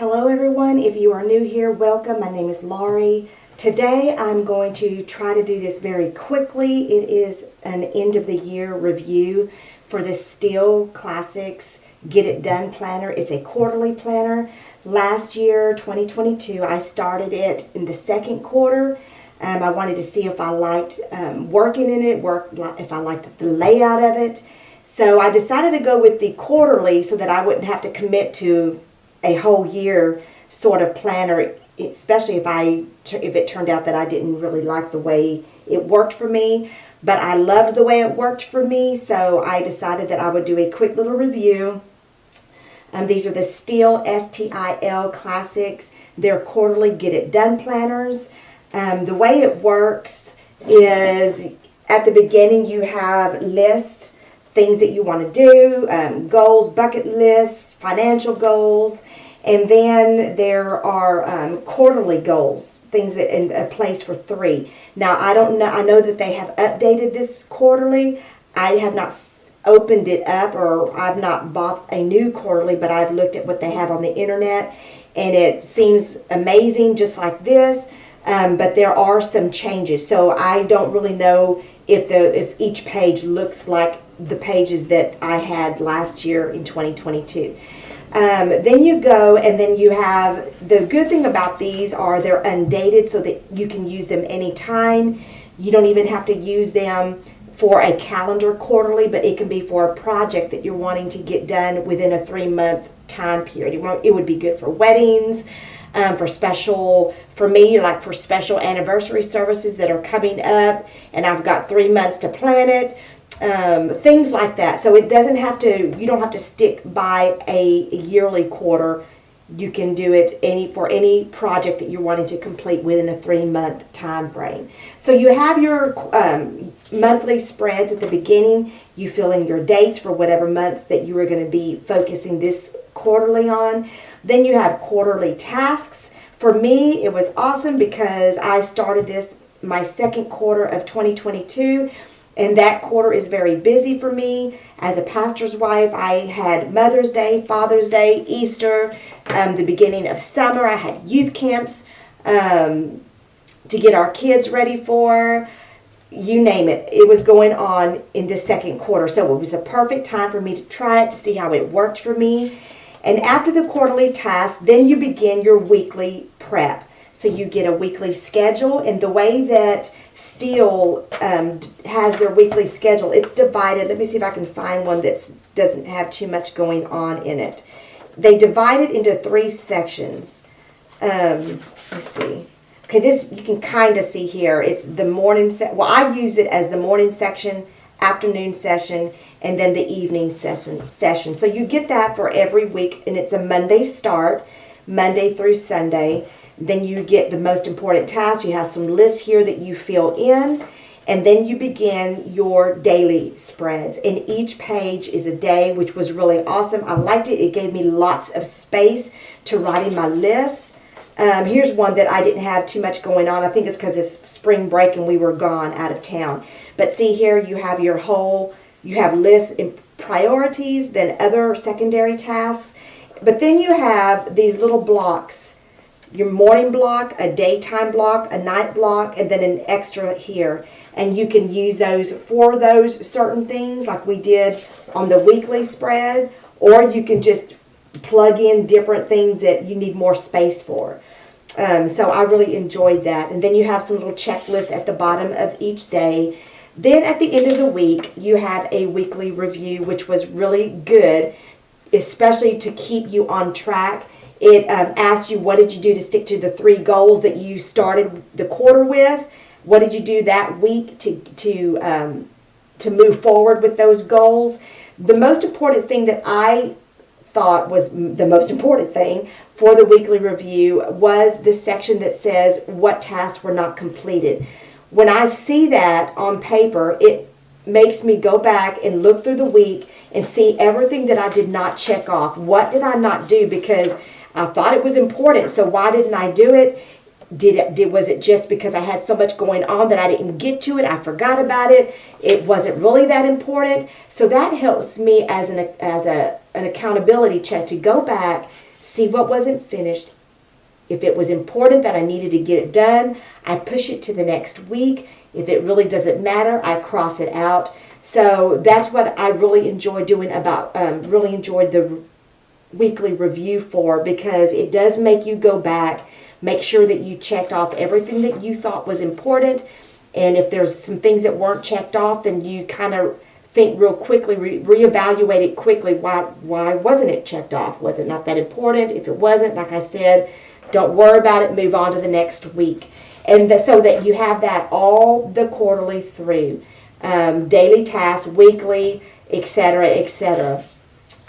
Hello everyone, if you are new here, welcome. My name is Laurie. Today I'm going to try to do this very quickly. It is an end of the year review for the STIL Classics Get It Done planner. It's a quarterly planner. Last year, 2022, I started it in the second quarter. I wanted to see if I liked working in it, if I liked the layout of it. So I decided to go with the quarterly so that I wouldn't have to commit to a whole year sort of planner, especially if it turned out that I didn't really like the way it worked for me. But I loved the way it worked for me, so I decided that I would do a quick little review. These are the STIL, S-T-I-L Classics. They're quarterly Get It Done planners. The way it works is at the beginning you have lists, things that you want to do, goals, bucket lists, financial goals, and then there are quarterly goals, things that in a place for 3. Now I know that they have updated this quarterly. I have not opened it up, or I've not bought a new quarterly, but I've looked at what they have on the internet, and it seems amazing, just like this. But there are some changes, so I don't really know if each page looks like the pages that I had last year in 2022. Then you go, and then you have, the good thing about these are they're undated so that you can use them anytime. You don't even have to use them for a calendar quarterly, but it can be for a project that you're wanting to get done within a 3-month time period. It would be good for weddings, for me, like for special anniversary services that are coming up, and I've got 3 months to plan it. Things like that. So you don't have to stick by a yearly quarter. You can do it for any project that you're wanting to complete within a 3-month time frame. So you have your monthly spreads at the beginning. You fill in your dates for whatever months that you are going to be focusing this quarterly on. Then you have quarterly tasks. For me, it was awesome because I started this my second quarter of 2022. And that quarter is very busy for me. As a pastor's wife, I had Mother's Day, Father's Day, Easter, the beginning of summer. I had youth camps to get our kids ready for. You name it. It was going on in the second quarter. So it was a perfect time for me to try it, to see how it worked for me. And after the quarterly tasks, then you begin your weekly prep. So you get a weekly schedule, and the way that STIL has their weekly schedule, it's divided. Let me see if I can find one that doesn't have too much going on in it. They divide it into 3 sections. Let's see. Okay, this you can kind of see here. It's the morning I use it as the morning section, afternoon session, and then the evening session. So you get that for every week, and it's a Monday start, Monday through Sunday. Then you get the most important tasks. You have some lists here that you fill in, and then you begin your daily spreads. And each page is a day, which was really awesome. I liked it. It gave me lots of space to write in my list. Here's one that I didn't have too much going on. I think it's because it's spring break and we were gone out of town. But see here, you have you have lists and priorities, then other secondary tasks. But then you have these little blocks. Your morning block, a daytime block, a night block, and then an extra here. And you can use those for those certain things like we did on the weekly spread, or you can just plug in different things that you need more space for. So I really enjoyed that. And then you have some little checklists at the bottom of each day. Then at the end of the week, you have a weekly review, which was really good, especially to keep you on track. It asks you, what did you do to stick to the 3 goals that you started the quarter with? What did you do that week to move forward with those goals? The most important thing that I thought was the most important thing for the weekly review was the section that says what tasks were not completed. When I see that on paper, it makes me go back and look through the week and see everything that I did not check off. What did I not do? Because I thought it was important, so why didn't I do it? Was it just because I had so much going on that I didn't get to it? I forgot about it. It wasn't really that important. So that helps me as an accountability check to go back, see what wasn't finished. If it was important that I needed to get it done, I push it to the next week. If it really doesn't matter, I cross it out. So that's what I really enjoy doing really enjoyed the weekly review for, because it does make you go back, make sure that you checked off everything that you thought was important. And if there's some things that weren't checked off, then you kind of think real quickly, reevaluate it quickly. Why wasn't it checked off? Was it not that important? If it wasn't, like I said, don't worry about it, move on to the next week. And so that you have that all the quarterly through. Daily tasks, weekly, etc., etc.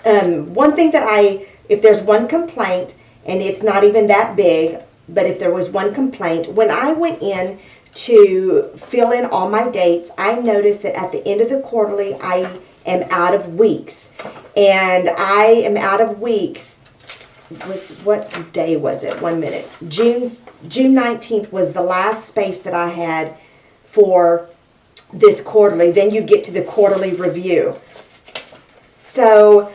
One thing that if there's one complaint, and it's not even that big, but if there was one complaint, when I went in to fill in all my dates, I noticed that at the end of the quarterly, I am out of weeks. And I am out of weeks. What day was it? 1 minute. June 19th was the last space that I had for this quarterly. Then you get to the quarterly review. So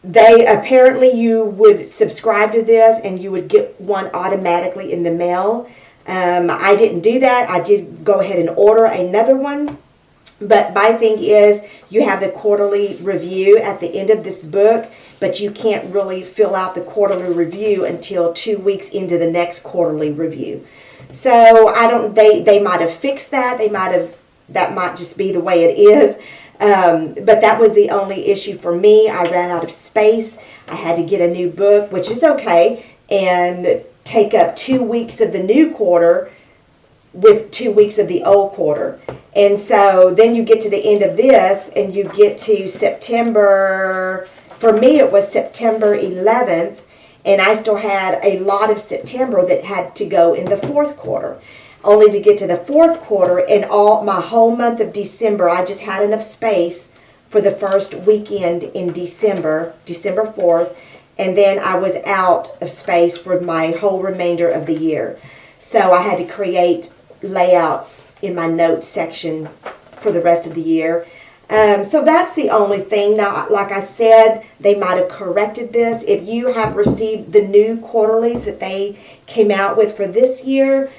apparently you would subscribe to this and you would get one automatically in the mail. I didn't do that. I did go ahead and order another one. But my thing is, you have the quarterly review at the end of this book, but you can't really fill out the quarterly review until 2 weeks into the next quarterly review. So they might have fixed that. That might just be the way it is. But that was the only issue for me. I ran out of space. I had to get a new book, which is okay, and take up 2 weeks of the new quarter with 2 weeks of the old quarter. And so then you get to the end of this and you get to September. For me, it was September 11th, and I still had a lot of September that had to go in the fourth quarter. Only to get to the fourth quarter and my whole month of December, I just had enough space for the first weekend in December 4th, and then I was out of space for my whole remainder of the year. So I had to create layouts in my notes section for the rest of the year. So that's the only thing. Now, like I said, they might have corrected this. If you have received the new quarterlies that they came out with for this year,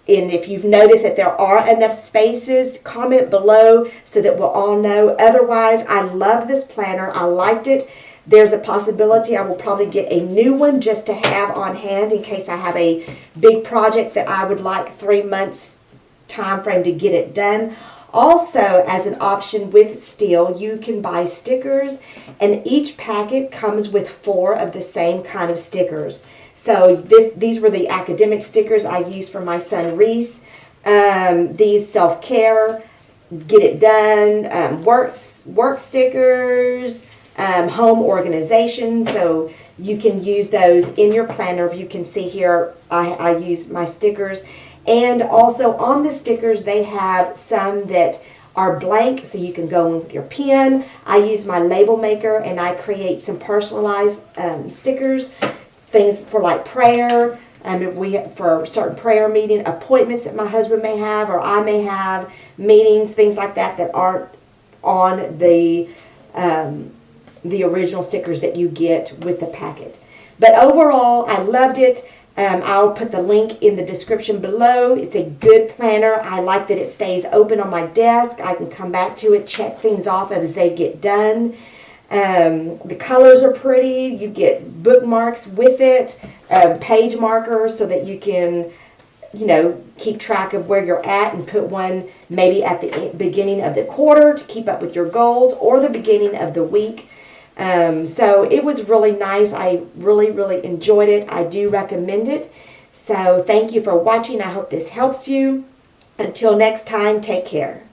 and if you've noticed that there are enough spaces, comment below so that we'll all know. Otherwise, I love this planner. I liked it. There's a possibility I will probably get a new one just to have on hand in case I have a big project that I would like 3 months time frame to get it done. Also, as an option with STIL, you can buy stickers, and each packet comes with 4 of the same kind of stickers. So these were the academic stickers I used for my son Reese. These self-care, get it done, work stickers, home organization. So you can use those in your planner. If you can see here, I use my stickers. And also on the stickers, they have some that are blank, so you can go in with your pen. I use my label maker, and I create some personalized stickers, things for like prayer, for certain prayer meeting, appointments that my husband may have or I may have, meetings, things like that aren't on the original stickers that you get with the packet. But overall, I loved it. I'll put the link in the description below. It's a good planner. I like that it stays open on my desk. I can come back to it, check things off as they get done. The colors are pretty. You get bookmarks with it, page markers so that you can, keep track of where you're at and put one maybe at the beginning of the quarter to keep up with your goals, or the beginning of the week. So it was really nice. I really, really enjoyed it. I do recommend it. So thank you for watching. I hope this helps you. Until next time, take care.